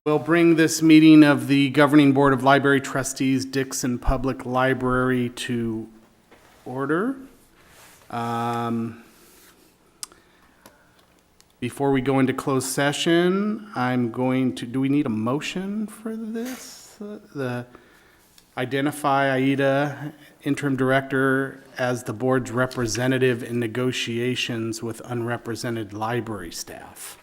We'll bring this meeting of the Governing Board of Library Trustees, Dixon Public Library to order. Before we go into closed session, do we need a motion for this? Identify Aida, interim director, as the board's representative in negotiations with unrepresented library staff.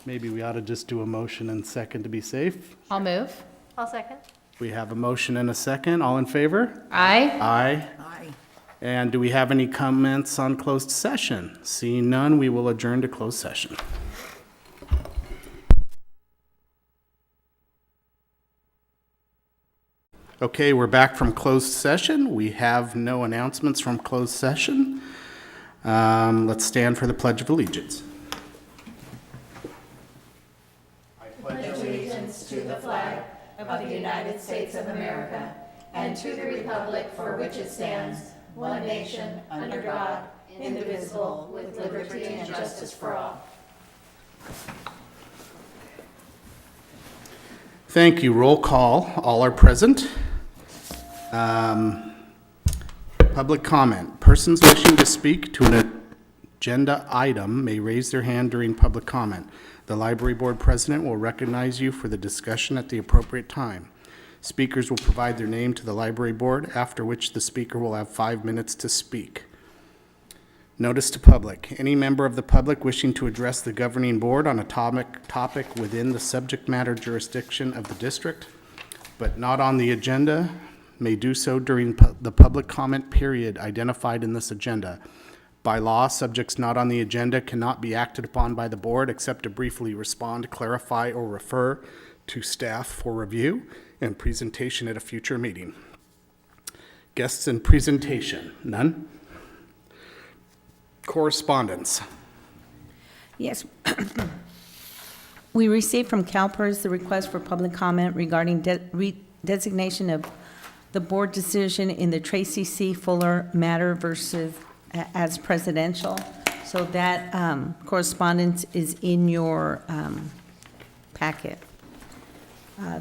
Maybe we ought to just do a motion and second to be safe. I'll move. I'll second. We have a motion and a second. All in favor? Aye. Aye. And do we have any comments on closed session? Seeing none, we will adjourn to closed session. Okay, we're back from closed session. We have no announcements from closed session. Let's stand for the Pledge of Allegiance. Allegiance to the flag of the United States of America and to the republic for which it stands, one nation, under God, indivisible, with liberty and justice for all. Thank you. Roll call. All are present. Public comment. Persons wishing to speak to an agenda item may raise their hand during public comment. The library board president will recognize you for the discussion at the appropriate time. Speakers will provide their name to the library board, after which the speaker will have 5 minutes to speak. Notice to public. Any member of the public wishing to address the governing board on a topic within the subject matter jurisdiction of the district, but not on the agenda, may do so during the public comment period identified in this agenda. By law, subjects not on the agenda cannot be acted upon by the board except to briefly respond, clarify, or refer to staff for review and presentation at a future meeting. Guests and presentation, none? Correspondence. Yes. We received from CalPERS the request for public comment regarding designation of the board decision in the Tracy C. Fuller matter versus as presidential. So that correspondence is in your packet.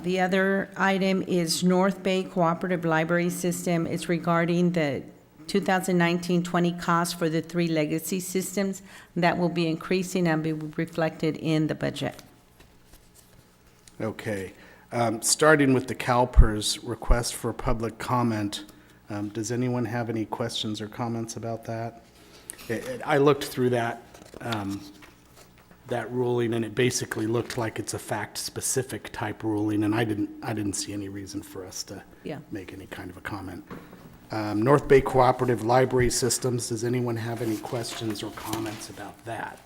The other item is North Bay Cooperative Library System. It's regarding the 2019-20 cost for the 3 legacy systems. That will be increasing and be reflected in the budget. Okay. Starting with the CalPERS request for public comment, does anyone have any questions or comments about that? I looked through that ruling, and it basically looked like it's a fact-specific type ruling, and I didn't see any reason for us to make any kind of a comment. North Bay Cooperative Library Systems, does anyone have any questions or comments about that?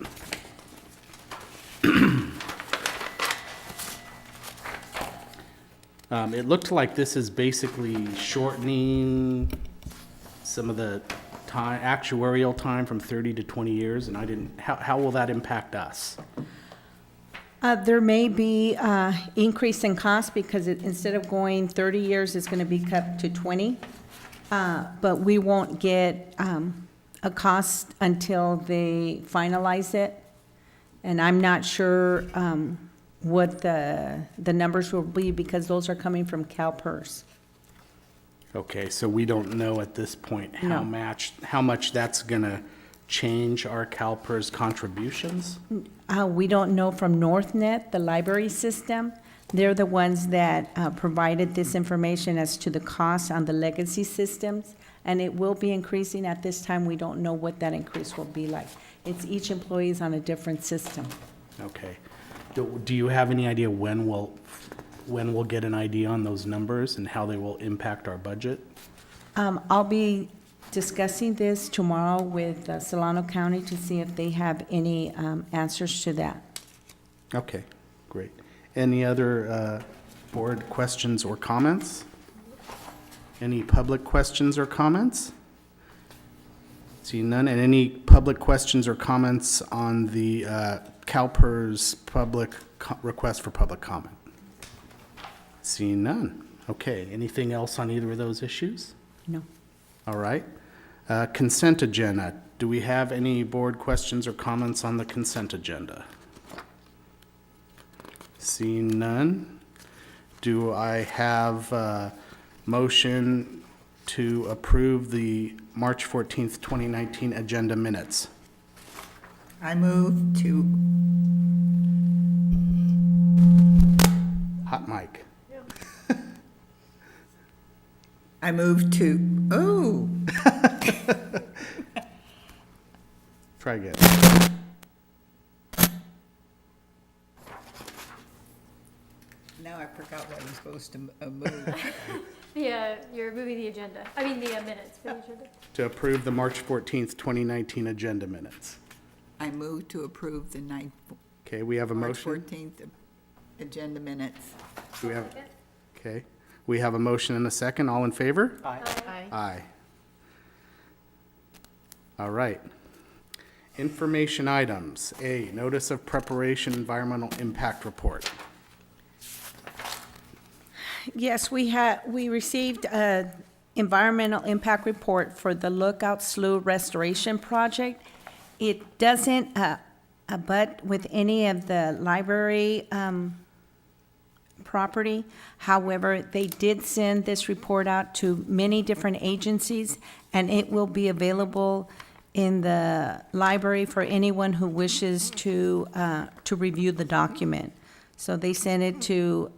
It looked like this is basically shortening some of the actuarial time from 30 to 20 years, and how will that impact us? There may be increase in cost because instead of going 30 years, it's going to be cut to 20. But we won't get a cost until they finalize it. And I'm not sure what the numbers will be because those are coming from CalPERS. Okay, so we don't know at this point how much that's going to change our CalPERS contributions? We don't know from NorthNet, the library system. They're the ones that provided this information as to the cost on the legacy systems, and it will be increasing. At this time, we don't know what that increase will be like. It's each employee is on a different system. Okay. Do you have any idea when we'll get an idea on those numbers and how they will impact our budget? I'll be discussing this tomorrow with Solano County to see if they have any answers to that. Okay, great. Any other board questions or comments? Any public questions or comments? See none. And any public questions or comments on the CalPERS request for public comment? Seeing none. Okay, anything else on either of those issues? No. All right. Consent agenda. Do we have any board questions or comments on the consent agenda? Seeing none, do I have a motion to approve the March 14th, 2019 agenda minutes? I move to, Hot mic. oh, Try again. now I forgot what I'm supposed to move. Yeah, you're moving the agenda. I mean, the minutes for the agenda. To approve the March 14th, 2019 agenda minutes. I move to approve the Okay, we have a March motion. 14th agenda minutes. Do we have, okay, we have a motion and a second. All in favor? Aye. Aye. All right. Information items. A, notice of preparation environmental impact report. Yes, we received a environmental impact report for the Lookout Slough Restoration Project. It doesn't abut with any of the library property. However, they did send this report out to many different agencies, and it will be available in the library for anyone who wishes to review the document. So they sent it to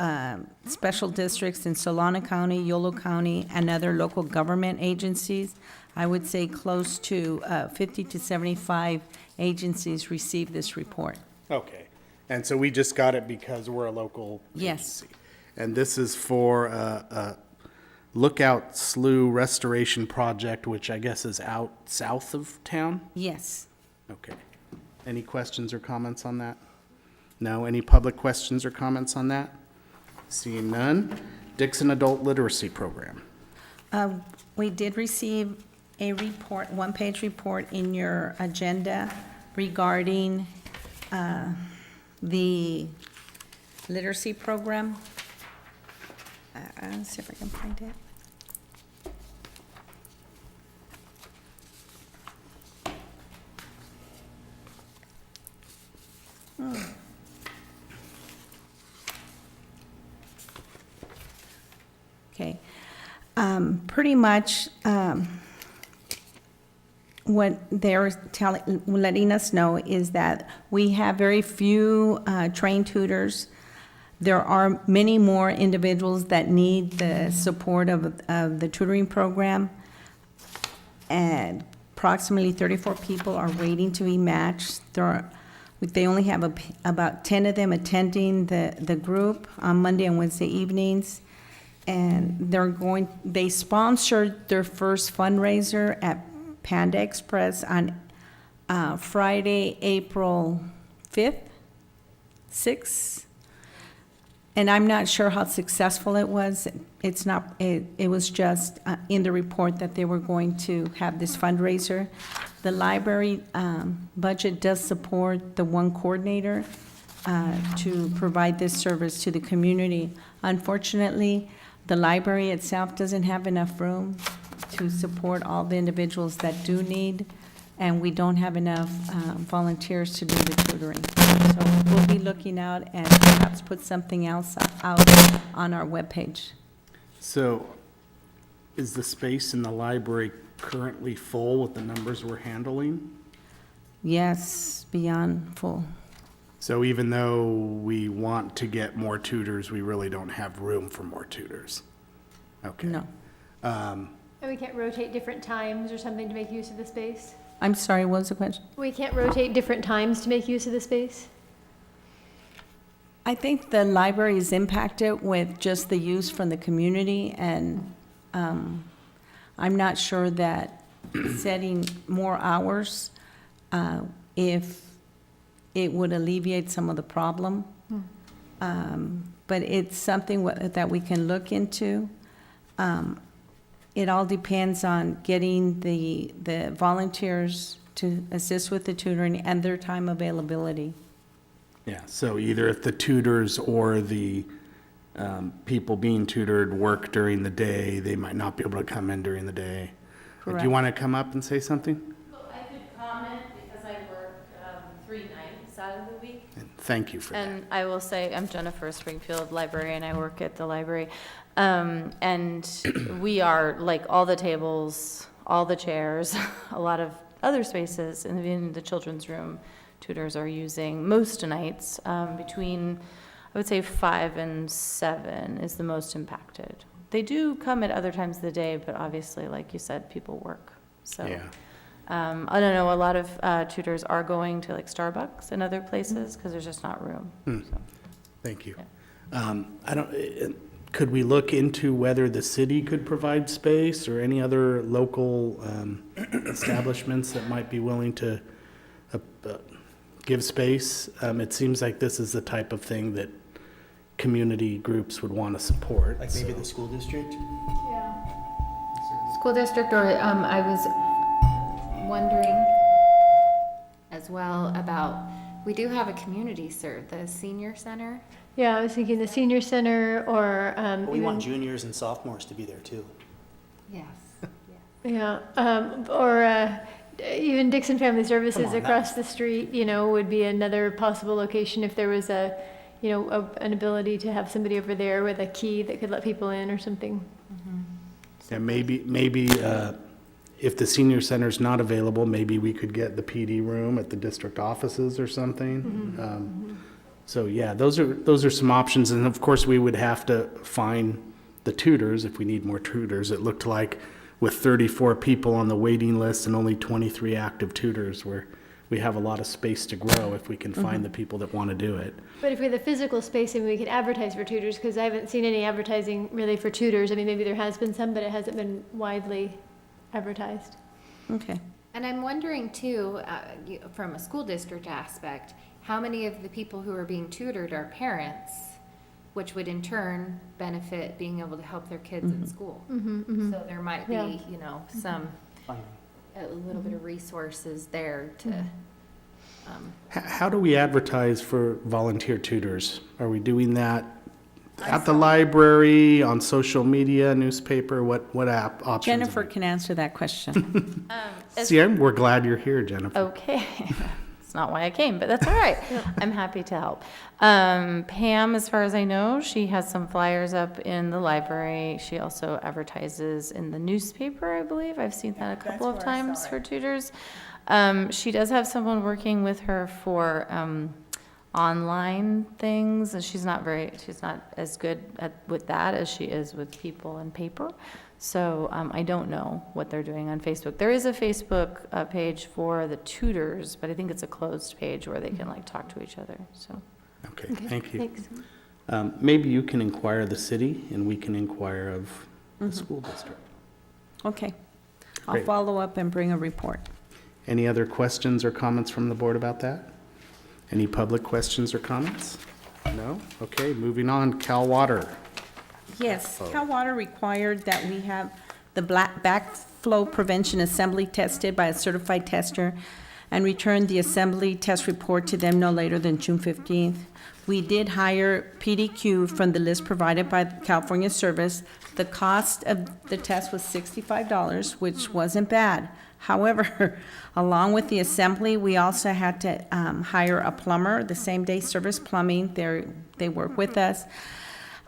special districts in Solana County, Yolo County, and other local government agencies. I would say close to 50 to 75 agencies received this report. Okay. And so we just got it because we're a local Yes. agency. And this is for a Lookout Slough Restoration Project, which I guess is out south of town? Yes. Okay. Any questions or comments on that? No? Any public questions or comments on that? Seeing none. Dixon Adult Literacy Program. We did receive a report, one-page report in your agenda regarding the literacy program. Let's see if I can find it. Okay. Pretty much, what they're letting us know is that we have very few trained tutors. There are many more individuals that need the support of the tutoring program. And approximately 34 people are waiting to be matched. They only have about 10 of them attending the group on Monday and Wednesday evenings. And they sponsored their first fundraiser at Panda Express on Friday, April 5th, 6th. And I'm not sure how successful it was. It was just in the report that they were going to have this fundraiser. The library budget does support the one coordinator to provide this service to the community. Unfortunately, the library itself doesn't have enough room to support all the individuals that do need, and we don't have enough volunteers to do the tutoring. So we'll be looking out and perhaps put something else out on our webpage. So is the space in the library currently full with the numbers we're handling? Yes, beyond full. So even though we want to get more tutors, we really don't have room for more tutors? Okay. No. And we can't rotate different times or something to make use of the space? I'm sorry, what was the question? We can't rotate different times to make use of the space? I think the library is impacted with just the use from the community, and I'm not sure that setting more hours, if it would alleviate some of the problem. But it's something that we can look into. It all depends on getting the volunteers to assist with the tutoring and their time availability. Yeah, so either if the tutors or the people being tutored work during the day, they might not be able to come in during the day. Do you Correct. want to come up and say something? Well, I could comment because I work 3 nights out of the week. And thank you for that. And I will say, I'm Jennifer Springfield, librarian. I work at the library. And we are, like, all the tables, all the chairs, a lot of other spaces, and even the children's room, tutors are using most nights, between, I would say 5 and 7 is the most impacted. They do come at other times of the day, but obviously, like you said, people work. So, Yeah. I don't know, a lot of tutors are going to like Starbucks and other places because there's just not room. So, Thank you. Could we look into whether the city could provide space or any other local establishments that might be willing to give space? It seems like this is the type of thing that community groups would want to support. Like maybe the school district? School district, or I was wondering as well about, we do have a community serve, the senior center. Yeah, I was thinking the senior center or But we want even, juniors and sophomores to be there too. Yes. yeah, or even Dixon Family Services Come on, across the street, you know, would be another possible location if there was an ability to have somebody over there with a key that could let people in or something. And maybe if the senior center's not available, maybe we could get the PD room at the district offices or something. So yeah, those are some options, and of course, we would have to find the tutors if we need more tutors. It looked like with 34 people on the waiting list and only 23 active tutors, we have a lot of space to grow if we can find the people that want to do it. But if we had the physical space, maybe we could advertise for tutors, because I haven't seen any advertising really for tutors. I mean, maybe there has been some, but it hasn't been widely advertised. Okay. And I'm wondering too, from a school district aspect, how many of the people who are being tutored are parents, which would in turn benefit being able to help their kids in school. So there might Yeah. be, some, a little bit of resources there to, How do we advertise for volunteer tutors? Are we doing that at the library, on social media, newspaper? What options? Jennifer can answer that question. See, we're glad you're here, Jennifer. Okay. It's not why I came, but that's all right. I'm happy to help. Pam, as far as I know, she has some flyers up in the library. She also advertises in the newspaper, I believe. I've seen that a couple of times for tutors. She does have someone working with her for online things, and she's not as good with that as she is with people and paper. So I don't know what they're doing on Facebook. There is a Facebook page for the tutors, but I think it's a closed page where they can like talk to each other. So Okay, thank you. Thanks. Maybe you can inquire the city, and we can inquire of the school district. Okay. I'll Great. follow up and bring a report. Any other questions or comments from the board about that? Any public questions or comments? No? Okay, moving on, Cal Water. Yes, Cal Water required that we have the backflow prevention assembly tested by a certified tester and return the assembly test report to them no later than June 15th. We did hire PDQ from the list provided by California Service. The cost of the test was $65, which wasn't bad. However, along with the assembly, we also had to hire a plumber, the same-day service plumbing. They work with us.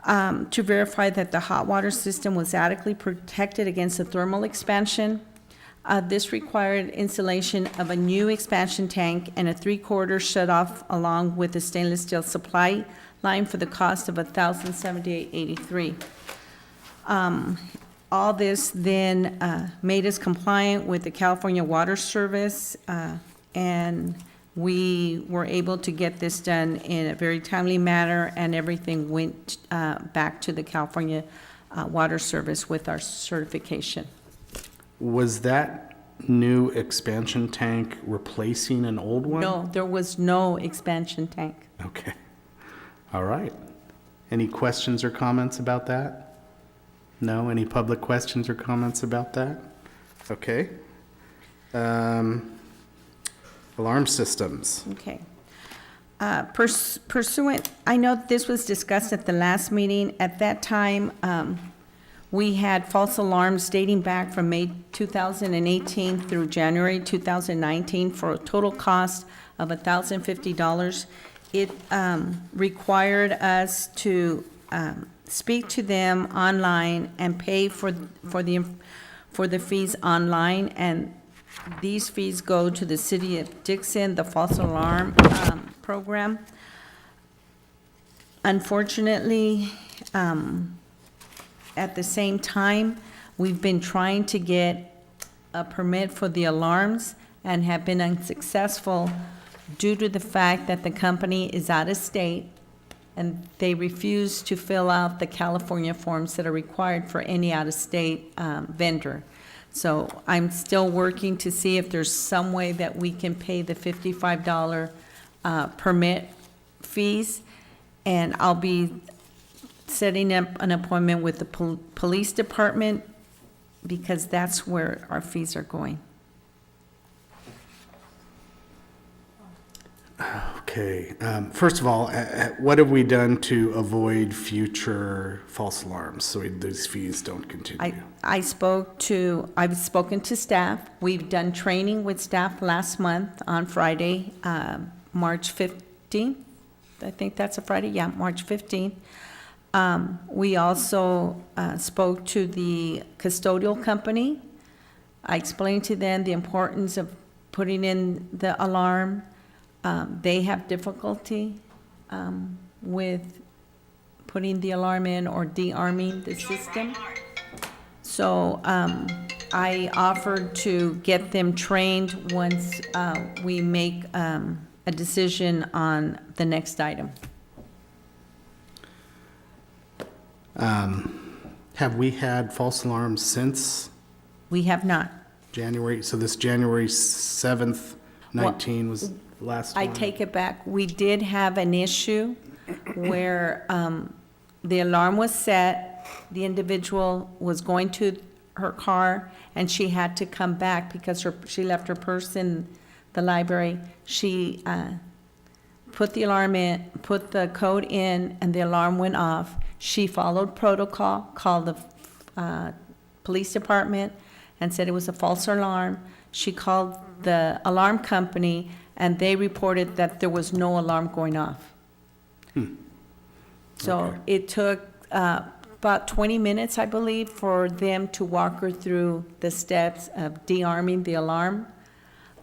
To verify that the hot water system was adequately protected against the thermal expansion. This required installation of a new expansion tank and a 3/4 shut-off along with a stainless steel supply line for the cost of $1,078.83. All this then made us compliant with the California Water Service, and we were able to get this done in a very timely manner, and everything went back to the California Water Service with our certification. Was that new expansion tank replacing an old one? No, there was no expansion tank. Okay. All right. Any questions or comments about that? No? Any public questions or comments about that? Okay. Alarm systems. Okay. Pursuant, I know this was discussed at the last meeting. At that time, we had false alarms dating back from May 2018 through January 2019 for a total cost of $1,050. it required us to speak to them online and pay for the fees online, and these fees go to the city of Dixon, the false alarm program. Unfortunately, at the same time, we've been trying to get a permit for the alarms and have been unsuccessful due to the fact that the company is out of state and they refuse to fill out the California forms that are required for any out-of-state vendor. So I'm still working to see if there's some way that we can pay the $55 permit fees. And I'll be setting up an appointment with the police department because that's where our fees are going. Okay, first of all, what have we done to avoid future false alarms so these fees don't continue? I've spoken to staff. We've done training with staff last month on Friday, March 15th. I think that's a Friday, yeah, March 15th. We also spoke to the custodial company. I explained to them the importance of putting in the alarm. They have difficulty with putting the alarm in or de-arming the system. So I offered to get them trained once we make a decision on the next item. Have we had false alarms since We have not. January? So this January 7th, 19 was the last one? I take it back. We did have an issue where the alarm was set, the individual was going to her car, and she had to come back because she left her purse in the library. She put the alarm in, put the code in, and the alarm went off. She followed protocol, called the police department, and said it was a false alarm. She called the alarm company, and they reported that there was no alarm going off. So Okay. it took about 20 minutes, I believe, for them to walk her through the steps of de-arming the alarm.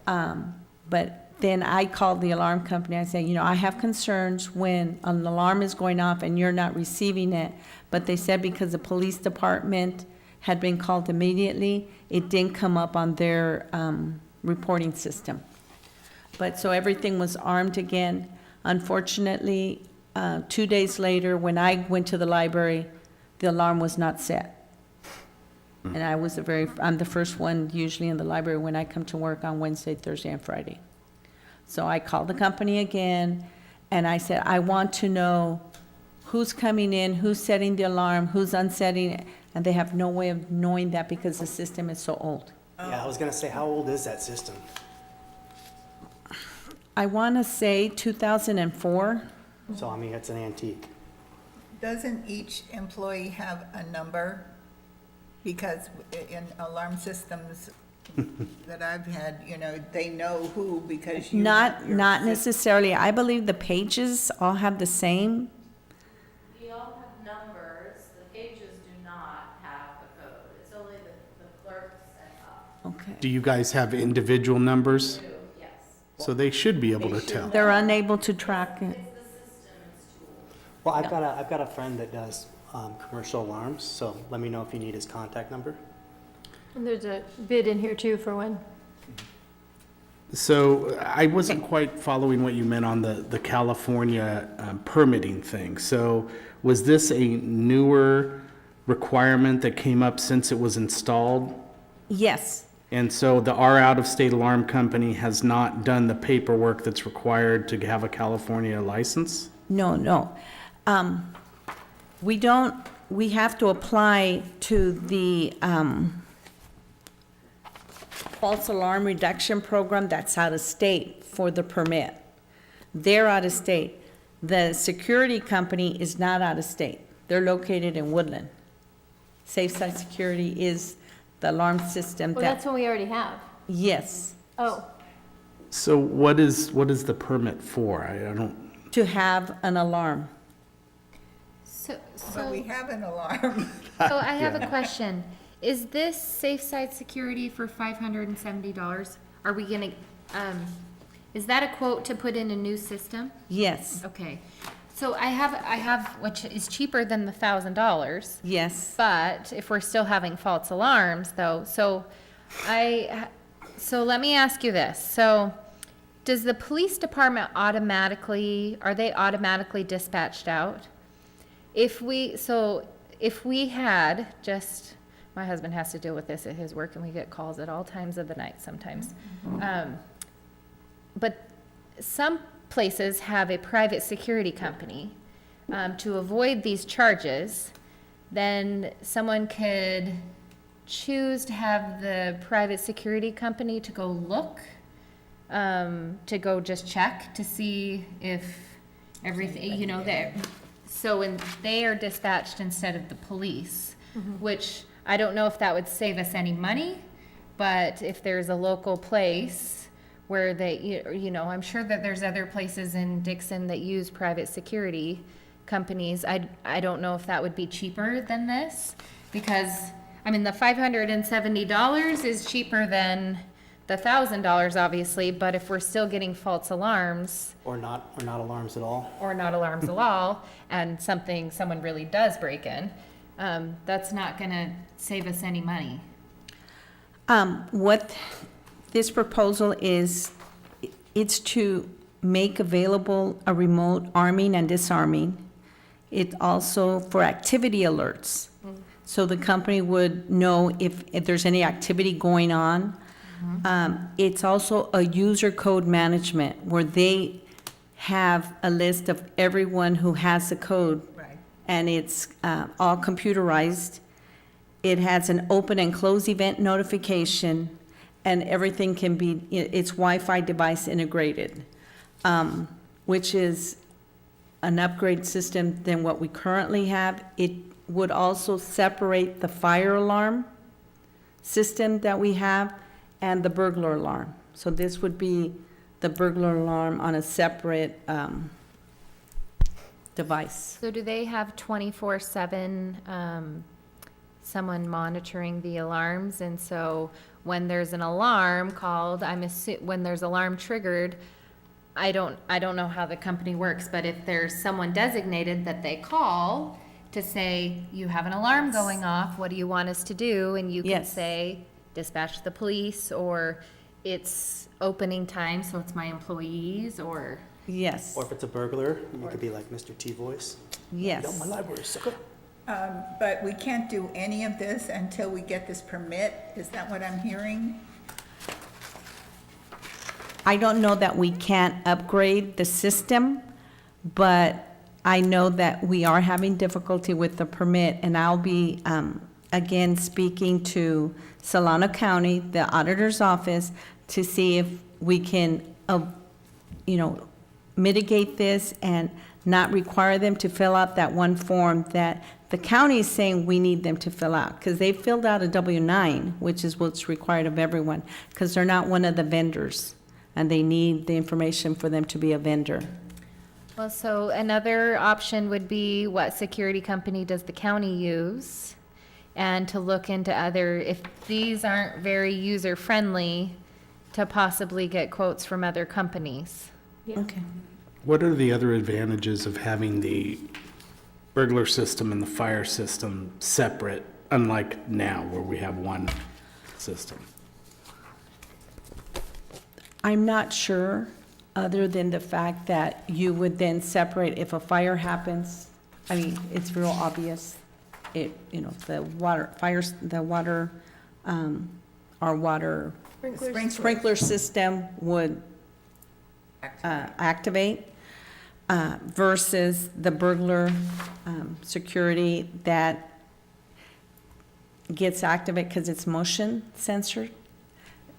But then I called the alarm company. I said, I have concerns when an alarm is going off and you're not receiving it. But they said because the police department had been called immediately, it didn't come up on their reporting system. But so everything was armed again. Unfortunately, 2 days later, when I went to the library, the alarm was not set. And I'm the first one usually in the library when I come to work on Wednesday, Thursday, and Friday. So I called the company again, and I said, I want to know who's coming in, who's setting the alarm, who's unsetting it, and they have no way of knowing that because the system is so old. Yeah, I was gonna say, how old is that system? I want to say 2004. So, I mean, it's an antique. Doesn't each employee have a number? Because in alarm systems that I've had, they know who because you. have your Not sys- necessarily. I believe the pages all have the same. We all have numbers, the pages do not have the code, it's only the clerk set up. Okay. Do you guys have individual numbers? Yes. So they should be able to tell. They're unable to track it. Well, I've got a friend that does commercial alarms, so let me know if you need his contact number. And there's a bid in here too for one. So I wasn't quite following what you meant on the California permitting thing. So was this a newer requirement that came up since it was installed? Yes. And so our out-of-state alarm company has not done the paperwork that's required to have a California license? No. We have to apply to the false alarm reduction program that's out of state for the permit. They're out of state. The security company is not out of state. They're located in Woodland. Safe Side Security is the alarm system Well, that's that, one we already have. yes, Oh, So what is the permit for? I don't, to have an alarm. But we have an alarm. So I have a question. Is this safe side security for $570? Are we gonna, is that a quote to put in a new system? Yes, Okay. So I have, which is cheaper than the $1,000. yes. But if we're still having false alarms though, so let me ask you this. So does the police department are they automatically dispatched out? If we had just, my husband has to deal with this at his work and we get calls at all times of the night sometimes. But some places have a private security company. To avoid these charges, then someone could choose to have the private security company to go look, to go just check to see if everything, so when they are dispatched instead of the police, which I don't know if that would save us any money, but if there's a local place where they, I'm sure that there's other places in Dixon that use private security companies. I don't know if that would be cheaper than this, because, the $570 is cheaper than the $1,000, obviously, but if we're still getting false alarms, Or not alarms at all. or not alarms at all, and someone really does break in, that's not gonna save us any money. What this proposal is, it's to make available a remote arming and disarming. It also for activity alerts. So the company would know if there's any activity going on. It's also a user code management where they have a list of everyone who has the code. Right. And it's all computerized. It has an open and close event notification, and everything can be, it's Wi-Fi device integrated, which is an upgrade system than what we currently have. It would also separate the fire alarm system that we have and the burglar alarm. So this would be the burglar alarm on a separate device. So do they have 24/7, someone monitoring the alarms? And so when there's an alarm called, when there's alarm triggered, I don't know how the company works, but if there's someone designated that they call to say, you have an alarm going off, what do you want us to do? And you can Yes. say, dispatch the police, or it's opening time, so it's my employees, or, Yes, Or if it's a burglar, you could be like Mr. T voice. yes. Got my library, sucker. But we can't do any of this until we get this permit, is that what I'm hearing? I don't know that we can't upgrade the system, but I know that we are having difficulty with the permit, and I'll be, again, speaking to Solano County, the auditor's office, to see if we can, mitigate this and not require them to fill out that one form that the county is saying we need them to fill out, because they filled out a W-9, which is what's required of everyone, because they're not one of the vendors, and they need the information for them to be a vendor. well, so another option would be what security company does the county use? And to look into if these aren't very user-friendly, to possibly get quotes from other companies. Yeah. Okay. What are the other advantages of having the burglar system and the fire system separate, unlike now where we have one system? I'm not sure, other than the fact that you would then separate if a fire happens. It's real obvious. The water, our water sprinkler system would activate versus the burglar security that gets activated because it's motion censored.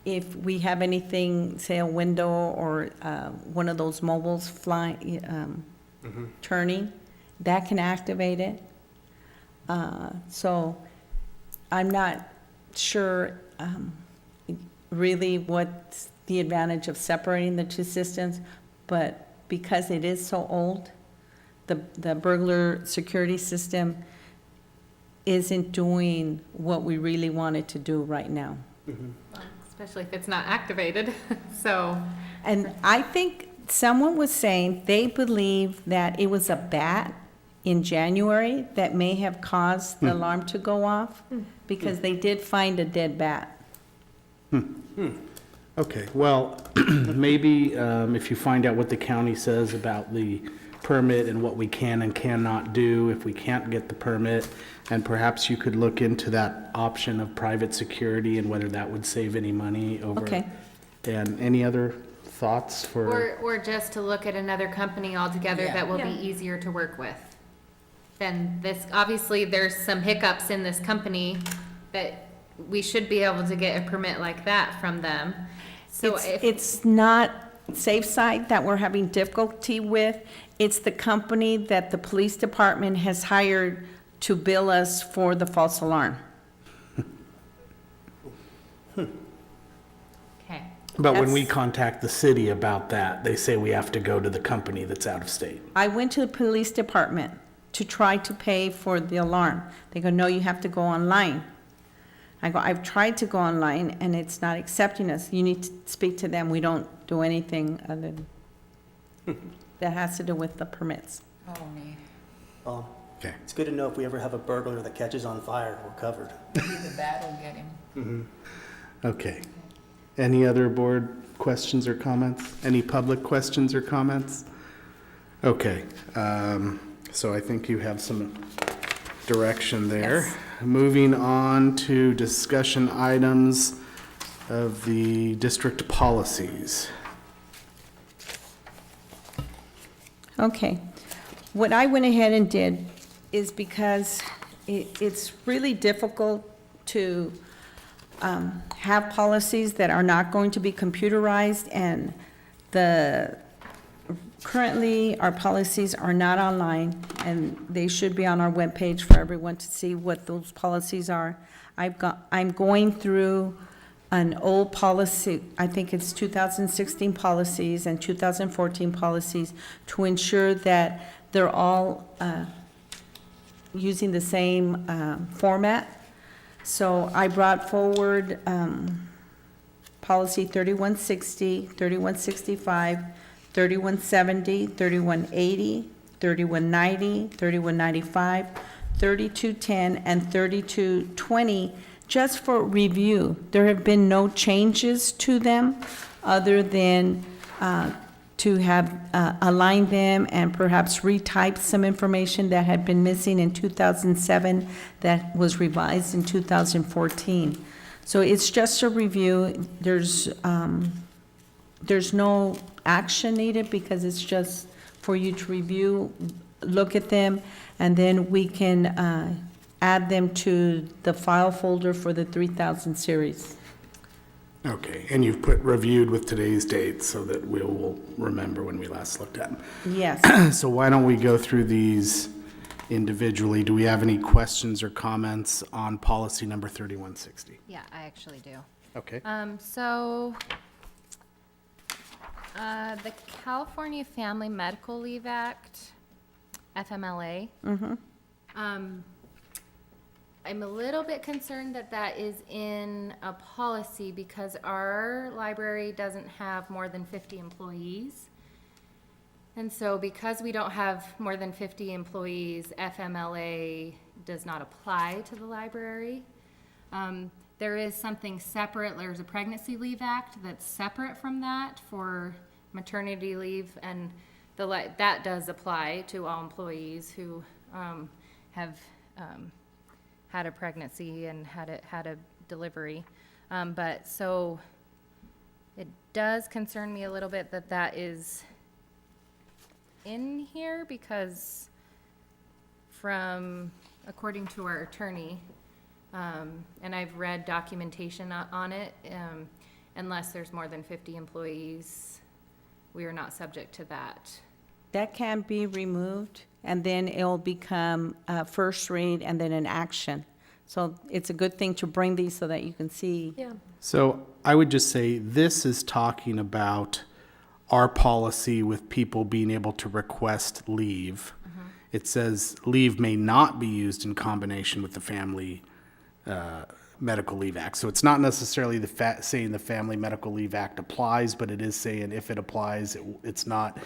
If we have anything, say a window or one of those mobiles flying, turning, that can activate it. So I'm not sure really what's the advantage of separating the two systems, but because it is so old, the burglar security system isn't doing what we really want it to do right now. Especially if it's not activated, so. And I think someone was saying they believe that it was a bat in January that may have caused the alarm to go off, because they did find a dead bat. Okay, well, maybe if you find out what the county says about the permit and what we can and cannot do if we can't get the permit, and perhaps you could look into that option of private security and whether that would save any money over. Okay. And any other thoughts for? Or just to look at another company altogether Yeah. that will be Yeah. easier to work with. Then this, obviously, there's some hiccups in this company that we should be able to get a permit like that from them. So if, It's not Safe Side that we're having difficulty with. It's the company that the police department has hired to bill us for the false alarm. okay, But when we That's- contact the city about that, they say we have to go to the company that's out of state. I went to the police department to try to pay for the alarm. They go, no, you have to go online. I go, I've tried to go online and it's not accepting us. You need to speak to them. We don't do anything other than, that has to do with the permits. Oh, me. Well, Okay. it's good to know if we ever have a burglar that catches on fire, we're covered. Maybe the bat will get him. Okay. Any other board questions or comments? Any public questions or comments? Okay, so I think you have some direction there. Yes. Moving on to discussion items of the district policies. Okay. What I went ahead and did is because it's really difficult to have policies that are not going to be computerized, and currently, our policies are not online, and they should be on our webpage for everyone to see what those policies are. I'm going through an old policy, I think it's 2016 policies and 2014 policies, to ensure that they're all using the same format. So I brought forward policy 3160, 3165, 3170, 3180, 3190, 3195, 3210, and 3220, just for review. There have been no changes to them other than to have aligned them and perhaps retyped some information that had been missing in 2007 that was revised in 2014. So it's just a review. There's no action needed because it's just for you to review, look at them, and then we can add them to the file folder for the 3000 series. Okay, and you've put reviewed with today's date so that we'll remember when we last looked at them. Yes. So why don't we go through these individually? Do we have any questions or comments on policy number 3160? yeah, I actually do. Okay. So, the California Family Medical Leave Act, FMLA. I'm a little bit concerned that that is in a policy because our library doesn't have more than 50 employees. And so because we don't have more than 50 employees, FMLA does not apply to the library. There is something separate, there's a Pregnancy Leave Act that's separate from that for maternity leave, and that does apply to all employees who have had a pregnancy and had a delivery. But so it does concern me a little bit that that is in here because according to our attorney, and I've read documentation on it, unless there's more than 50 employees, we are not subject to that. That can be removed, and then it'll become a first read and then an action. So it's a good thing to bring these so that you can see. Yeah. So I would just say this is talking about our policy with people being able to request leave. It says leave may not be used in combination with the Family Medical Leave Act. So it's not necessarily saying the Family Medical Leave Act applies, but it is saying if it applies, it's not.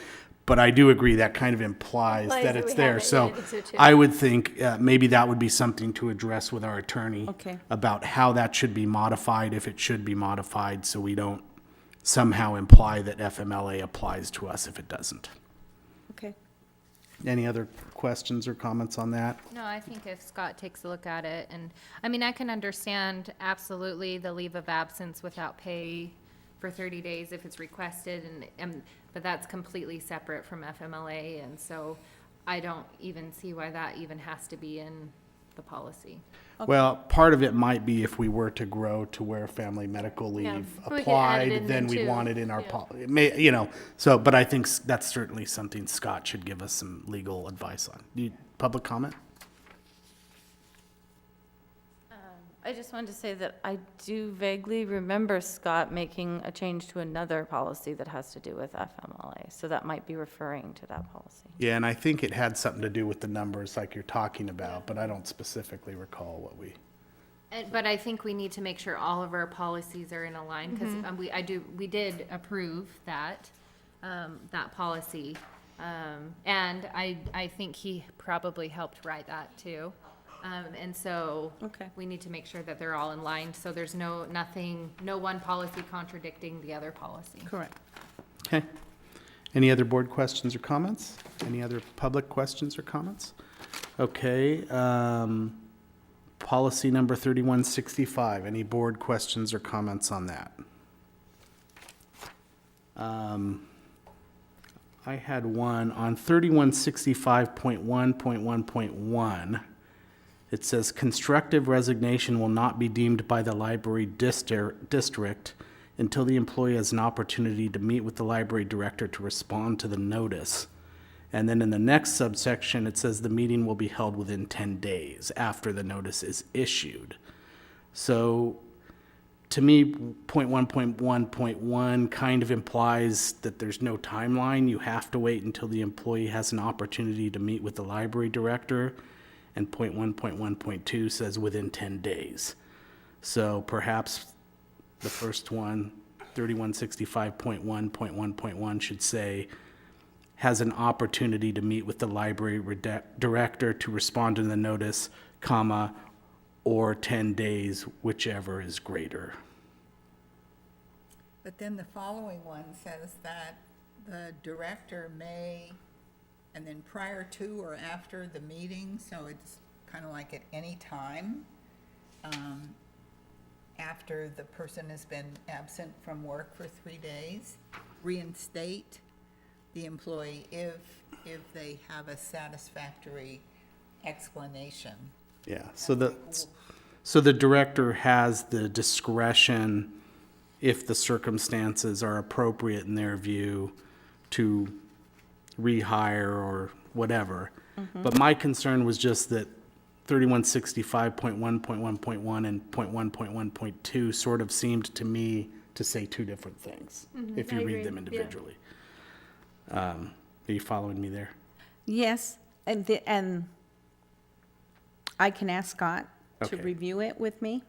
But I do agree that kind of implies Implies that that it's we there. have it. Yeah, So I think so too. I would think maybe that would be something to address with our attorney. Okay. About how that should be modified, if it should be modified, so we don't somehow imply that FMLA applies to us if it doesn't. Okay. Any other questions or comments on that? No, I think if Scott takes a look at it, and, I mean, I can understand absolutely the leave of absence without pay for 30 days if it's requested, but that's completely separate from FMLA, and so I don't even see why that even has to be in the policy. Well, part of it might be if we were to grow to where family medical Yeah, leave we could add it applied, in then there we'd too. want it in our, Yeah. it may, so, but I think that's certainly something Scott should give us some legal advice on. Public comment? I just wanted to say that I do vaguely remember Scott making a change to another policy that has to do with FMLA, so that might be referring to that policy. Yeah, and I think it had something to do with the numbers like you're talking about, but I don't specifically recall what we. But I think we need to make sure all of our policies are in a line, because we did approve that, that policy. And I think he probably helped write that too. And so Okay. we need to make sure that they're all in line, so there's no one policy contradicting the other policy. Correct. Okay. Any other board questions or comments? Any other public questions or comments? Okay, policy number 3165, any board questions or comments on that? I had one on 3165.1.1.1. It says constructive resignation will not be deemed by the library district until the employee has an opportunity to meet with the library director to respond to the notice. And then in the next subsection, it says the meeting will be held within 10 days after the notice is issued. So to me, point 1.1.1 kind of implies that there's no timeline. You have to wait until the employee has an opportunity to meet with the library director. And point 1.1.2 says within 10 days. So perhaps the first one, 3165.1.1.1 should say, has an opportunity to meet with the library director to respond to the notice, comma, or 10 days, whichever is greater. But then the following one says that the director may, and then prior to or after the meeting, so it's kind of like at any time, after the person has been absent from work for 3 days, reinstate the employee if they have a satisfactory explanation. Yeah, so the director has the discretion, if the circumstances are appropriate in their view, to rehire or whatever. But my concern was just that 3165.1.1.1 and .1.1.2 sort of seemed to me to say two different things, if I you agree, read them yeah. individually. Are you following me there? Yes, and I can ask Scott to Okay. review it with me.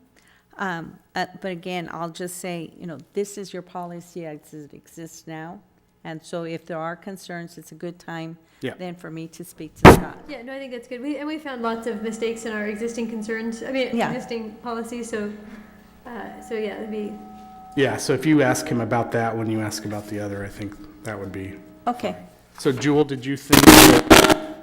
But again, I'll just say, this is your policy as it exists now. And so if there are concerns, it's a good time Yeah. then for me to speak to Scott. Yeah, no, I think that's good. We found lots of mistakes in our existing concerns, Yeah. existing policies, so yeah, it'd be, Yeah, so if you ask him about that when you ask about the other, I think that would be. Okay. So Jewel, did you think that?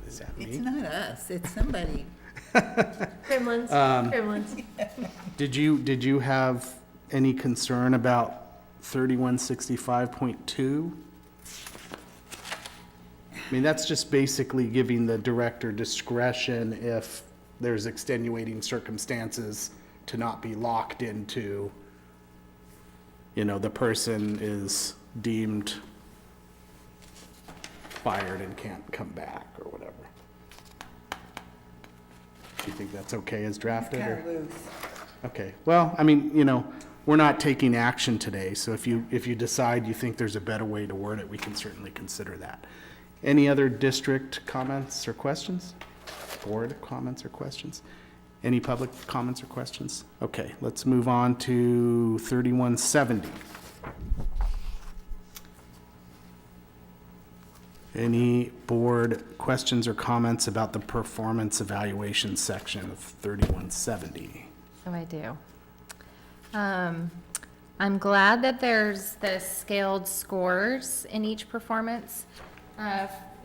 Is that It's me? not us, it's somebody. gremlins, gremlins. Did you have any concern about 3165.2? I mean, that's just basically giving the director discretion if there's extenuating circumstances to not be locked into, the person is deemed fired and can't come back or whatever. Do you think that's okay as drafted? Kind or- of loose. Okay, well, I mean, we're not taking action today, so if you decide you think there's a better way to word it, we can certainly consider that. Any other district comments or questions? Board comments or questions? Any public comments or questions? Okay, let's move on to 3170. Any board questions or comments about the performance evaluation section of 3170? So I do. I'm glad that there's the scaled scores in each performance.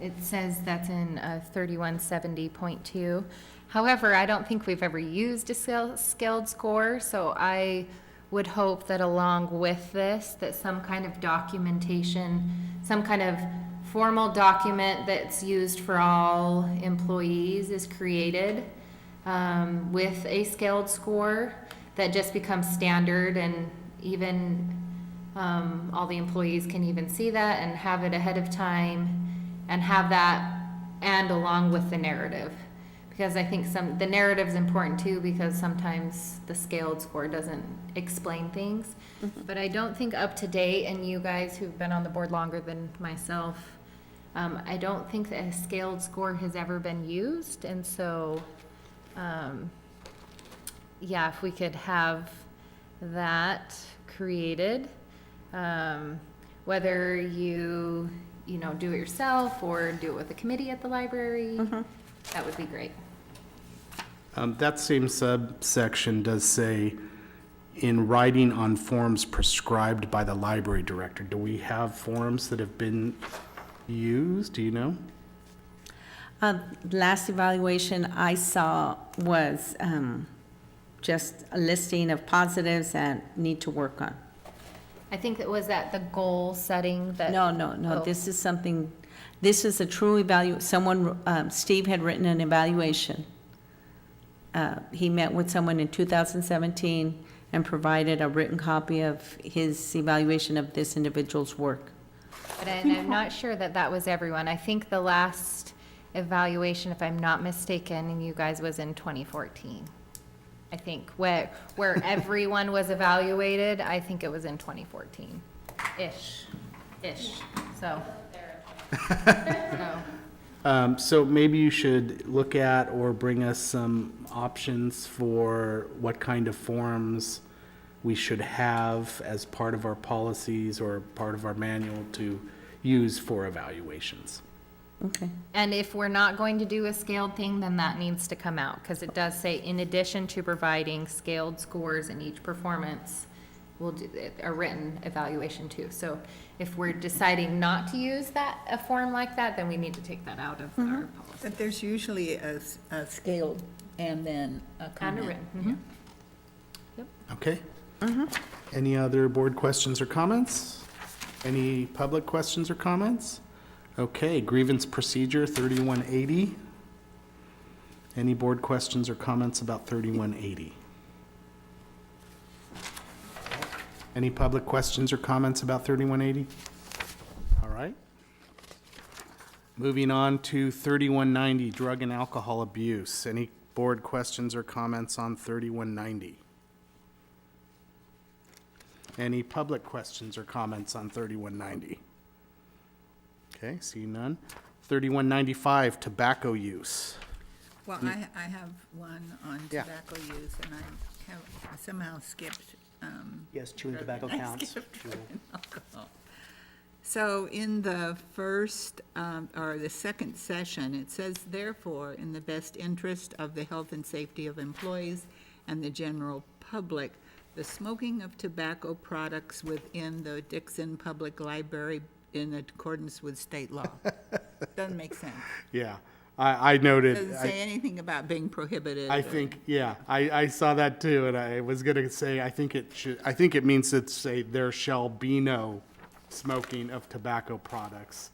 It says that's in 3170.2. However, I don't think we've ever used a scaled score, so I would hope that along with this, that some kind of documentation, some kind of formal document that's used for all employees is created with a scaled score that just becomes standard, and even all the employees can even see that and have it ahead of time and have that and along with the narrative. Because I think the narrative is important too, because sometimes the scaled score doesn't explain things. But I don't think up to date, and you guys who've been on the board longer than myself, I don't think that a scaled score has ever been used. And so, yeah, if we could have that created, whether you do it yourself or do it with a committee at the library, that would be great. That same subsection does say, in writing on forms prescribed by the library director. Do we have forms that have been used? Do you know? Last evaluation I saw was just a listing of positives and need to work on. I think it was at the goal setting that. No, Oh. this is something, this is a true Steve had written an evaluation. He met with someone in 2017 and provided a written copy of his evaluation of this individual's work. But I'm not sure that that was everyone. I think the last evaluation, if I'm not mistaken, and you guys, was in 2014. I think where everyone was evaluated, I think it was in 2014-ish. So. So maybe you should look at or bring us some options for what kind of forms we should have as part of our policies or part of our manual to use for evaluations. Okay. And if we're not going to do a scaled thing, then that needs to come out, because it does say, in addition to providing scaled scores in each performance, we'll do a written evaluation too. So if we're deciding not to use a form like that, then we need to take that out of our policy. But there's usually a scaled and then a And a comment. written. Okay? Any other board questions or comments? Any public questions or comments? Okay, grievance procedure 3180. Any board questions or comments about 3180? Any public questions or comments about 3180? All right. Moving on to 3190, drug and alcohol abuse. Any board questions or comments on 3190? Any public questions or comments on 3190? Okay, see none. 3195, tobacco use. Well, I have one on Yeah. tobacco use, and I have somehow skipped. Yes, chewing tobacco I counts. skipped drug and alcohol. So in the first, or the second session, it says, therefore, in the best interest of the health and safety of employees and the general public, the smoking of tobacco products within the Dixon Public Library in accordance with state law. Doesn't make sense. Yeah, I noted. Doesn't say anything about being prohibited. I or- think, yeah, I saw that too, and I was gonna say, I think it means to say there shall be no smoking of tobacco products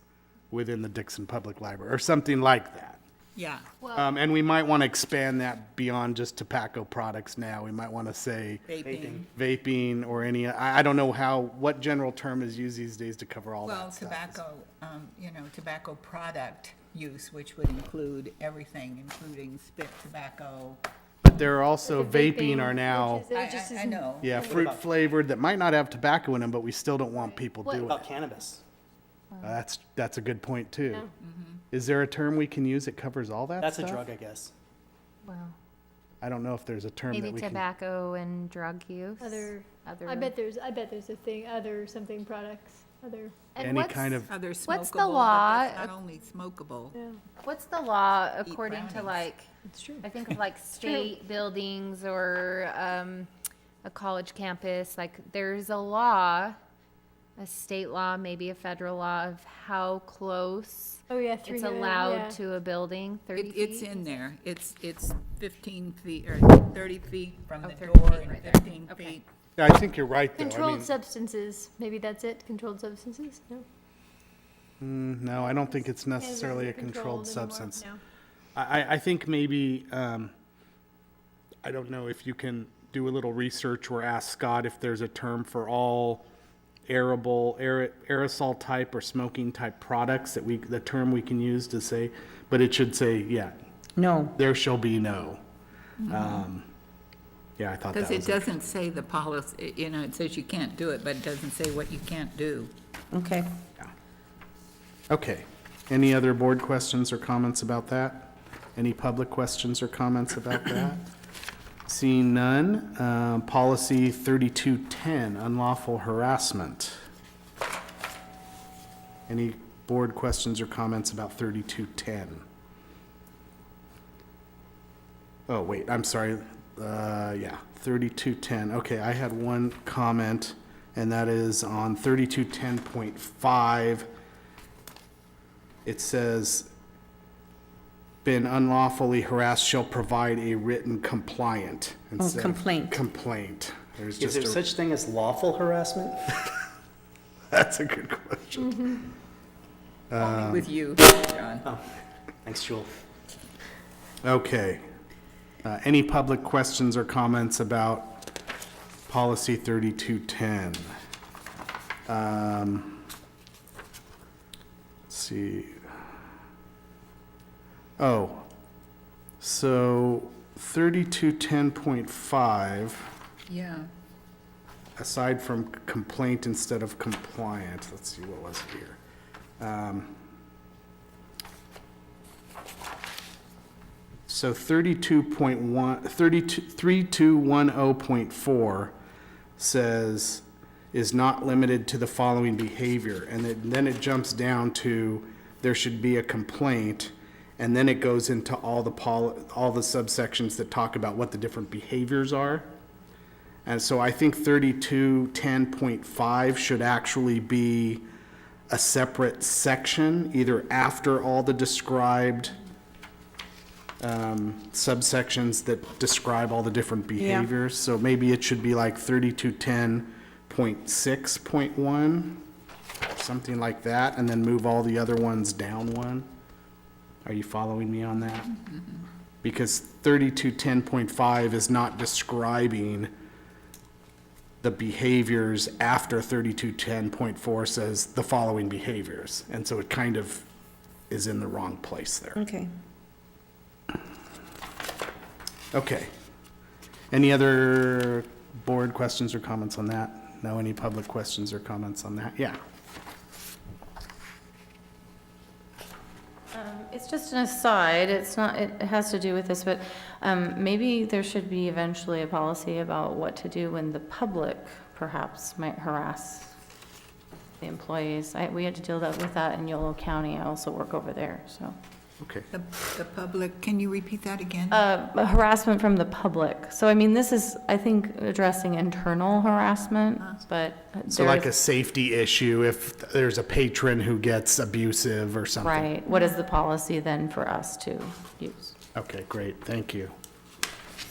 within the Dixon Public Library, or something like that. Yeah. And we might want to expand that beyond just tobacco products now. We might want to say Vaping. vaping or any, I don't know what general term is used these days to cover all Well, that stuff. tobacco product use, which would include everything, including spit tobacco. but there are also Like a vaping are now, which is- it just I isn't- know. yeah, fruit flavored that might not have tobacco in them, but we still don't want people What- doing About it. cannabis. That's a good point too. Yeah. Is there a term we can use that covers all that That's stuff? a drug, I guess. Well, I don't know if there's a term that maybe we can. tobacco and drug use. Other, Other. I bet there's a thing, other something products, other, And Any what's- kind of, Other smokable, What's the but law? that's not only smokable. yeah, What's the law Eat according to brownies. like, it's true. I think of like state buildings or a college campus, like there's a law, a state law, maybe a federal law of how close Oh, yeah, it's 300, allowed yeah. to a building, 30 It's feet? in there. It's 15 feet or 30 feet from Oh, the 30 door feet and right there. 15 Okay. feet. yeah, I think you're right though. I Controlled mean, substances, maybe that's it, controlled substances, no? no, I don't think it's necessarily a Isn't controlled anymore, substance. no. I think maybe, I don't know if you can do a little research or ask Scott if there's a term for all aerosol type or smoking type products that the term we can use to say, but it should say, yeah, No. there shall be no. Yeah, I thought that Because was. it doesn't say the policy, you know, it says you can't do it, but it doesn't say what you can't do. Okay. Okay. Any other board questions or comments about that? Any public questions or comments about that? Seeing none, policy 3210, unlawful harassment. Any board questions or comments about 3210? Oh, wait, I'm sorry. Yeah, 3210. Okay, I had one comment, and that is on 3210.5. It says, been unlawfully harassed shall provide a written compliant. instead of complaint. Complaint. There's Is just there a, such thing as lawful harassment? that's a good question. Only with you, John. Oh, thanks, Jewel. Okay. Any public questions or comments about policy 3210? Let's see. Oh, so 3210.5, Yeah. aside from complaint instead of compliant, let's see, what was it here? So 3210.4 says, is not limited to the following behavior. And then it jumps down to, there should be a complaint. And then it goes into all the subsections that talk about what the different behaviors are. And so I think 3210.5 should actually be a separate section, either after all the described subsections that describe all the different behaviors. So maybe it should be like 3210.6.1, something like that, and then move all the other ones down one. Are you following me on that? Because 3210.5 is not describing the behaviors after 3210.4 says the following behaviors. And so it kind of is in the wrong place there. Okay. Okay. Any other board questions or comments on that? No, any public questions or comments on that? Yeah. It's just an aside, it's not, it has to do with this, but maybe there should be eventually a policy about what to do when the public perhaps might harass the employees. We had to deal with that in Yolo County, I also work over there, so. Okay. The public, can you repeat that again? Harassment from the public. So I mean, this is, I think, addressing internal harassment, but So like a there's- safety issue if there's a patron who gets abusive or something? right, what is the policy then for us to use? Okay, great, thank you.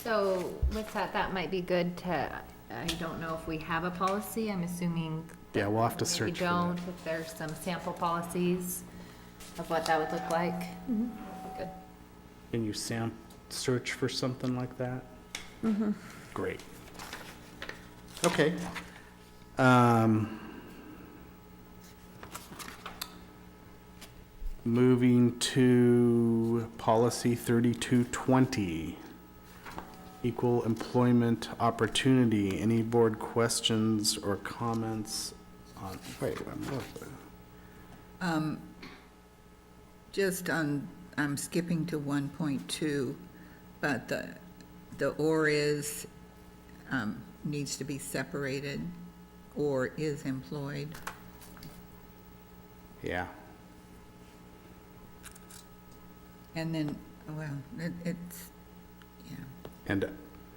So with that, that might be good to, I don't know if we have a policy, I'm assuming. Yeah, we'll have to We search for don't, that. if there's some sample policies of what that would look like. Good. Can you search for something like that? Great. Okay. Moving to policy 3220. Equal employment opportunity. Any board questions or comments on, wait, Just on, I'm skipping to 1.2, but the or is, needs to be separated, or is employed. yeah. And then, well, it's, yeah. And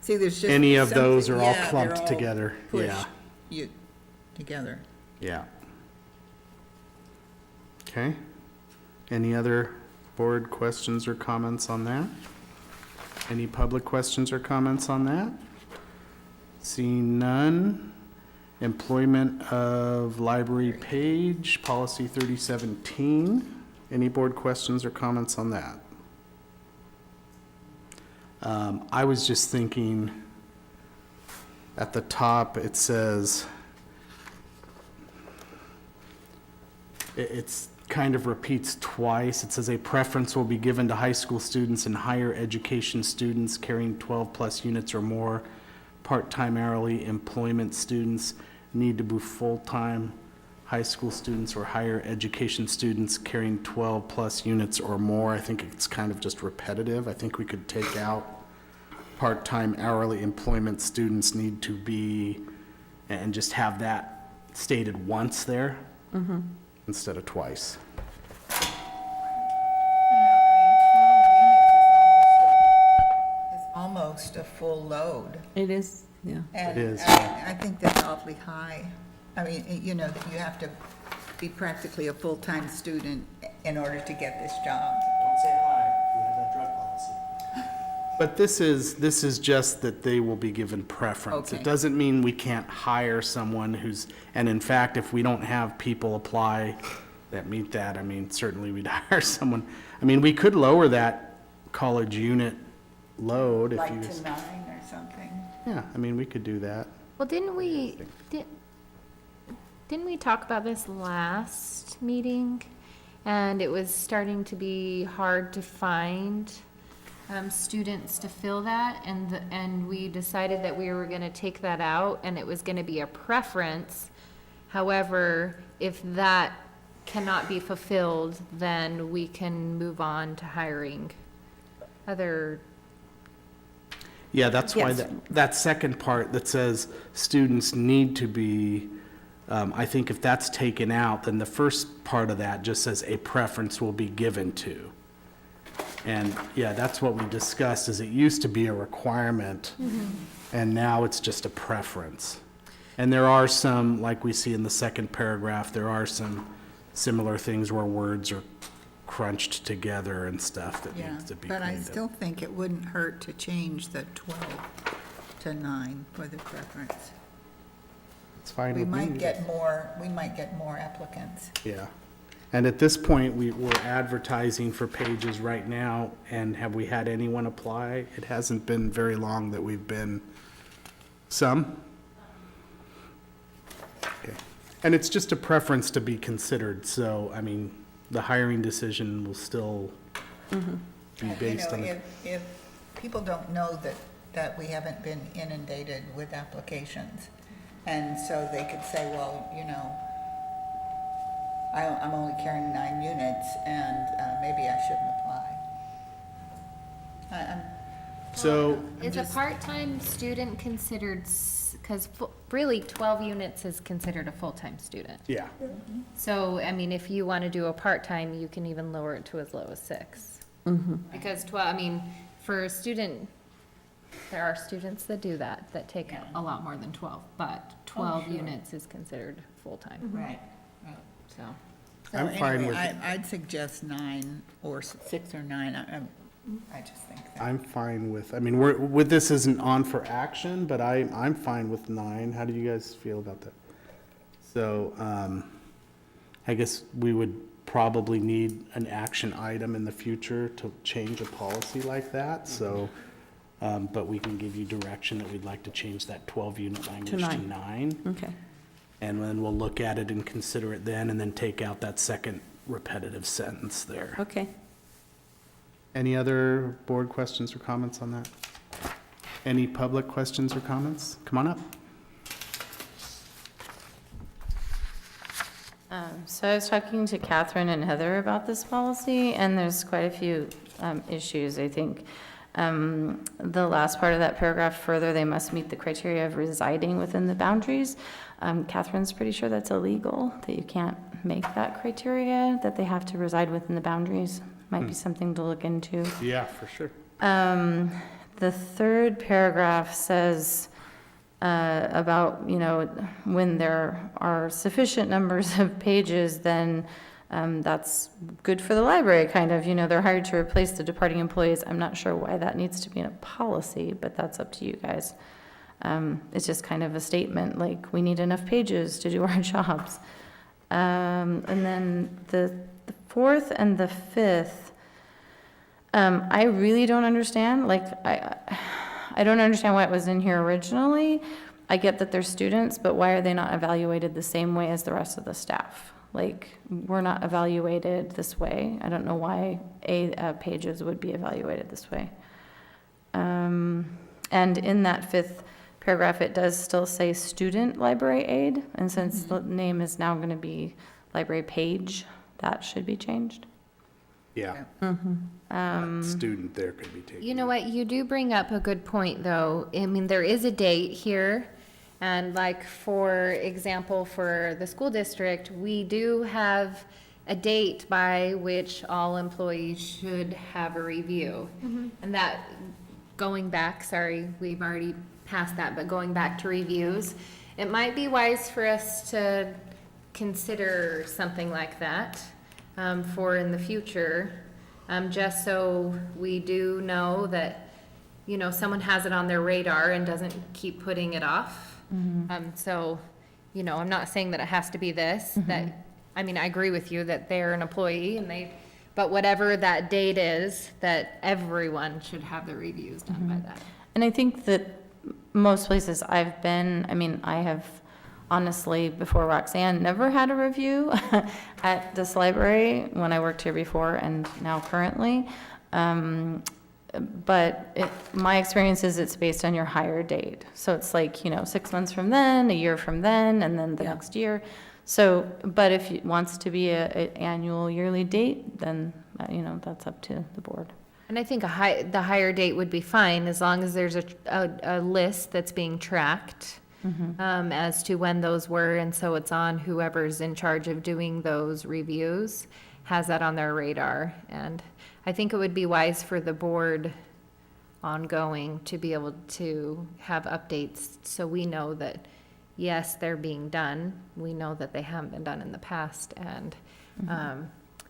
See, there's just. any of those something- are all yeah, they're clumped all together. pushed Yeah, You, together. yeah. Okay. Any other board questions or comments on that? Any public questions or comments on that? Seeing none. Employment of library page, policy 3017. Any board questions or comments on that? I was just thinking, at the top, it says, it's kind of repeats twice. It says a preference will be given to high school students and higher education students carrying 12-plus units or more. Part-time hourly employment students need to be full-time. High school students or higher education students carrying 12-plus units or more. I think it's kind of just repetitive. I think we could take out part-time hourly employment students need to be, and just have that stated once there instead of twice. It's almost a full load. It is, yeah. And It is. I think that's awfully high. I mean, you know, that you have to be practically a full-time student in order to get this job. Don't say hi, we have that drug policy. But this is just that they will be given preference. It Okay. doesn't mean we can't hire someone who's, and in fact, if we don't have people apply that meet that, I mean, certainly we'd hire someone. I mean, we could lower that college unit load if Like you, to 9 or something. yeah, I mean, we could do that. Well, didn't we talk about this last meeting? And it was starting to be hard to find students to fill that, and we decided that we were gonna take that out, and it was gonna be a preference. However, if that cannot be fulfilled, then we can move on to hiring other. Yeah, that's why Yes. that second part that says students need to be, I think if that's taken out, then the first part of that just says a preference will be given to. And, yeah, that's what we discussed, is it used to be a requirement, and now it's just a preference. And there are some, like we see in the second paragraph, there are some similar things where words are crunched together and stuff that Yeah, needs to be but I cleaned up. still think it wouldn't hurt to change the 12 to 9 for the preference. It's fine We with me. might get more applicants. Yeah. And at this point, we're advertising for pages right now, and have we had anyone apply? It hasn't been very long that we've been, some? Okay. And it's just a preference to be considered, so, I mean, the hiring decision will still be based on. You know, if people don't know that we haven't been inundated with applications, and so they could say, well, you know, I'm only carrying 9 units, and maybe I shouldn't apply. I'm So, Is a part-time student considered, because really 12 units is considered a full-time student. yeah, So, I mean, if you want to do a part-time, you can even lower it to as low as 6. Because 12, I mean, for a student, there are students that do that, that take a lot more than 12, but 12 units is considered full-time, right. so. I'm fine with, I'd suggest 9 or 6 or 9. I just think that. I'm fine with, I mean, this isn't on for action, but I'm fine with 9. How do you guys feel about that? So, I guess we would probably need an action item in the future to change a policy like that, so, but we can give you direction that we'd like to change that 12-unit language to 9. 9. Okay. And then we'll look at it and consider it then, and then take out that second repetitive sentence there. Okay. Any other board questions or comments on that? Any public questions or comments? Come on up. So I was talking to Catherine and Heather about this policy, and there's quite a few issues, I think. The last part of that paragraph, further, they must meet the criteria of residing within the boundaries. Catherine's pretty sure that's illegal, that you can't make that criteria, that they have to reside within the boundaries. Might be something to look into. Yeah, for sure. The third paragraph says about, when there are sufficient numbers of pages, then that's good for the library, kind of. They're hired to replace the departing employees. I'm not sure why that needs to be in a policy, but that's up to you guys. It's just kind of a statement, like, we need enough pages to do our jobs. And then the fourth and the fifth, I really don't understand. Like, I don't understand why it was in here originally. I get that they're students, but why are they not evaluated the same way as the rest of the staff? Like, we're not evaluated this way. I don't know why pages would be evaluated this way. And in that fifth paragraph, it does still say student library aide, and since the name is now going to be library page, that should be changed. Yeah. Student there could be taken. You know what, you do bring up a good point, though. I mean, there is a date here, and like, for example, for the school district, we do have a date by which all employees should have a review. And that, going back, sorry, we've already passed that, but going back to reviews, it might be wise for us to consider something like that for in the future, just so we do know that, someone has it on their radar and doesn't keep putting it off. So, I'm not saying that it has to be this, that, I mean, I agree with you that they're an employee and but whatever that date is, that everyone should have their reviews done by that. And I think that most places I've been, I mean, I have honestly, before Roxanne, never had a review at this library when I worked here before and now currently. But my experience is it's based on your hire date. So it's like, 6 months from then, a year from then, and then the next year. So, but if it wants to be an annual, yearly date, then, that's up to the board. And I think the higher date would be fine, as long as there's a list that's being tracked as to when those were, and so it's on whoever's in charge of doing those reviews, has that on their radar. And I think it would be wise for the board ongoing to be able to have updates, so we know that, yes, they're being done. We know that they haven't been done in the past, and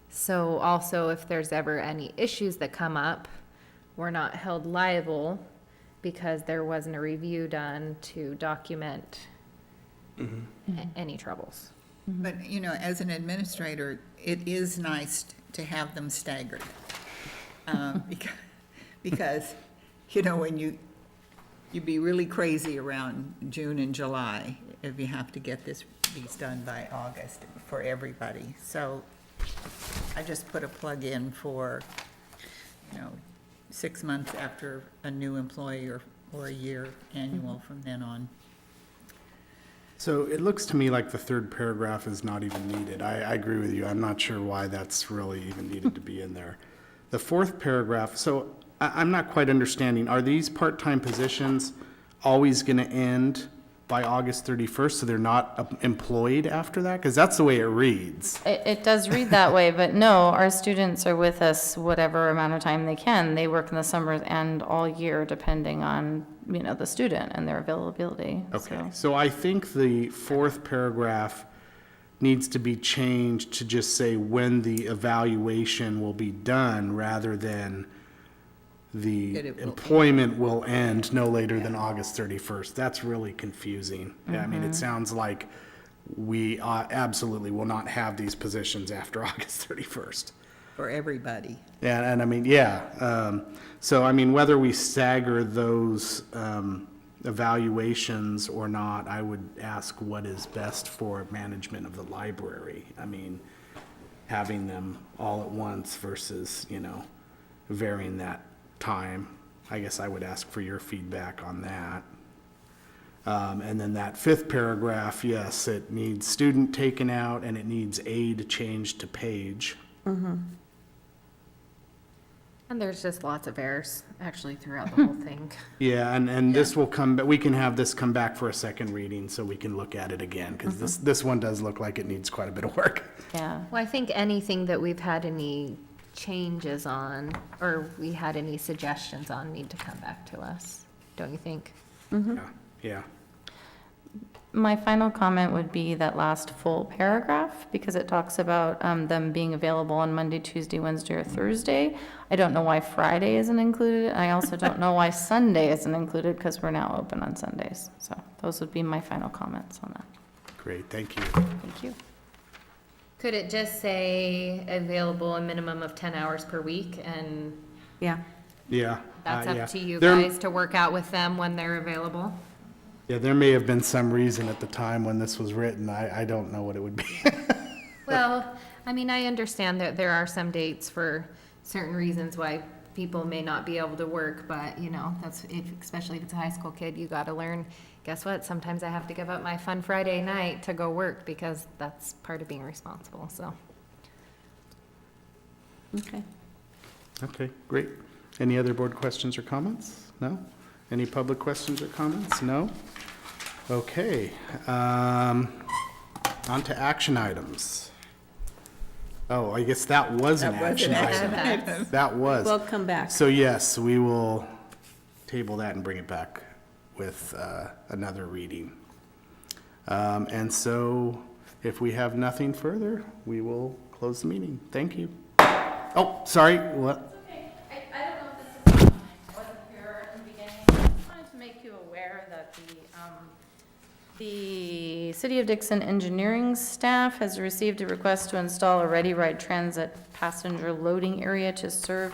so also, if there's ever any issues that come up, we're not held liable because there wasn't a review done to document any troubles. But, as an administrator, it is nice to have them staggered. Because, when you'd be really crazy around June and July if you have to get these done by August for everybody. So I just put a plug in for, 6 months after a new employee or a year annual from then on. So it looks to me like the third paragraph is not even needed. I agree with you. I'm not sure why that's really even needed to be in there. The fourth paragraph, so I'm not quite understanding. Are these part-time positions always going to end by August 31st, so they're not employed after that? Because that's the way it reads. It does read that way, but no, our students are with us whatever amount of time they can. They work in the summers and all year, depending on, the student and their availability. Okay, so I think the fourth paragraph needs to be changed to just say when the evaluation will be done, rather than the That it will employment will end no later than August 31st. That's really confusing. Yeah, I mean, it sounds like we absolutely will not have these positions after August 31st. For everybody. Yeah, and I mean, so I mean, whether we stagger those evaluations or not, I would ask what is best for management of the library. I mean, having them all at once versus, varying that time I guess I would ask for your feedback on that. And then that fifth paragraph, yes, it needs student taken out and it needs aid changed to page. And there's just lots of errors actually throughout the whole thing. Yeah, and this will come, but we can have this come back for a second reading so we can look at it again, because this one does look like it needs quite a bit of work. Yeah. Well, I think anything that we've had any changes on, or we had any suggestions on, need to come back to us, don't you think? Yeah. My final comment would be that last full paragraph, because it talks about them being available on Monday, Tuesday, Wednesday, or Thursday. I don't know why Friday isn't included. I also don't know why Sunday isn't included, because we're now open on Sundays. So those would be my final comments on that. Great, thank you. Thank you. Could it just say available a minimum of 10 hours per week, and Yeah. Yeah. that's yeah. up to you There- guys to work out with them when they're available? Yeah, there may have been some reason at the time when this was written. I don't know what it would be. Well, I mean, I understand that there are some dates for certain reasons why people may not be able to work, but, you know, that's, especially if it's a high school kid, you gotta learn, guess what? Sometimes I have to give up my fun Friday night to go work, because that's part of being responsible, so. Okay. Okay, great. Any other board questions or comments? No? Any public questions or comments? No? Okay. On to action items. Oh, I guess that was an action item. That was. We'll come back. So yes, we will table that and bring it back with another reading. And so if we have nothing further, we will close the meeting. Thank you. Oh, sorry, what? Okay, I don't know if this is, I wasn't here at the beginning. I just wanted to make you aware that the City of Dixon engineering staff has received a request to install a Ready Ride Transit passenger loading area to serve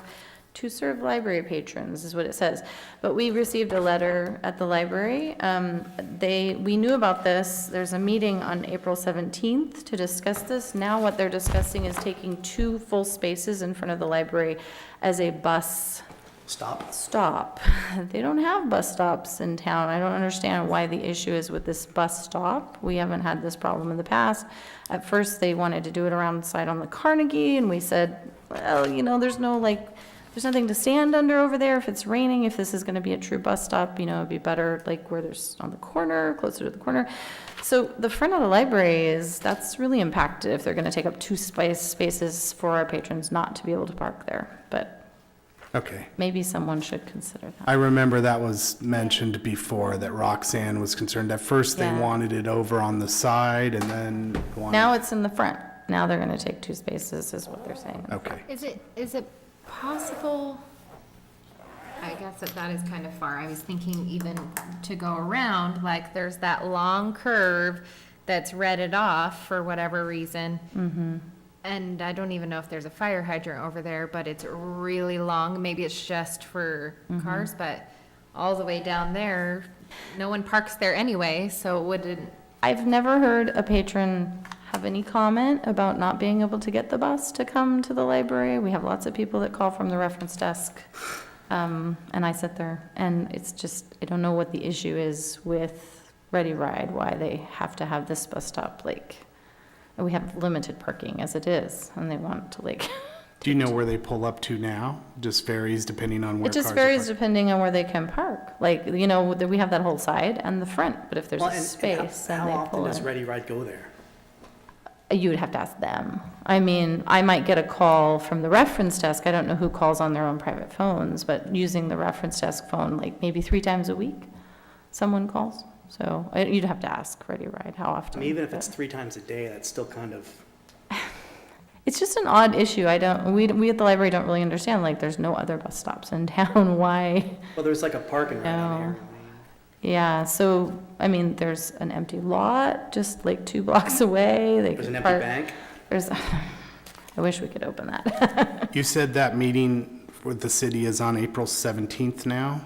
library patrons, is what it says. But we received a letter at the library. We knew about this. There's a meeting on April 17th to discuss this. Now what they're discussing is taking 2 full spaces in front of the library as a bus stop. They don't have bus stops in town. I don't understand why the issue is with this bus stop. We haven't had this problem in the past. At first, they wanted to do it around the side on the Carnegie, and we said, well, you know, there's nothing to stand under over there if it's raining. If this is gonna be a true bus stop, you know, it'd be better like where there's on the corner, closer to the corner. So the front of the library that's really impacted if they're gonna take up 2 spaces for our patrons not to be able to park there. But Okay. maybe someone should consider that. I remember that was mentioned before, that Roxanne was concerned. At first, they Yeah. wanted it over on the side and then wanted. Now it's in the front. Now they're gonna take 2 spaces is what they're saying. Okay. Is it possible, I guess that is kind of far. I was thinking even to go around, like there's that long curve that's redded off for whatever reason. And I don't even know if there's a fire hydrant over there, but it's really long. Maybe it's just for cars, but all the way down there, no one parks there anyway, so it wouldn't. I've never heard a patron have any comment about not being able to get the bus to come to the library. We have lots of people that call from the reference desk, and I sit there, and it's just, I don't know what the issue is with Ready Ride, why they have to have this bus stop, like, we have limited parking as it is, and they want to like. Do you know where they pull up to now? Just varies depending on where It cars are just varies parked. depending on where they can park. Like, you know, we have that whole side and the front, but if there's Well, a and space, then how they often pull does in. Ready Ride go there? You would have to ask them. I mean, I might get a call from the reference desk. I don't know who calls on their own private phones, but using the reference desk phone, like maybe 3 times a week, someone calls. So you'd have to ask Ready Ride how I often. mean, even if but- it's 3 times a day, that's still kind of, It's just an odd issue. We at the library don't really understand, like, there's no other bus stops in town. Why? well, there's like a parking right on No. here. Yeah, so, I mean, there's an empty lot just like 2 blocks away. They There's could an empty park- bank. There's, I wish we could open that. You said that meeting with the city is on April 17th now?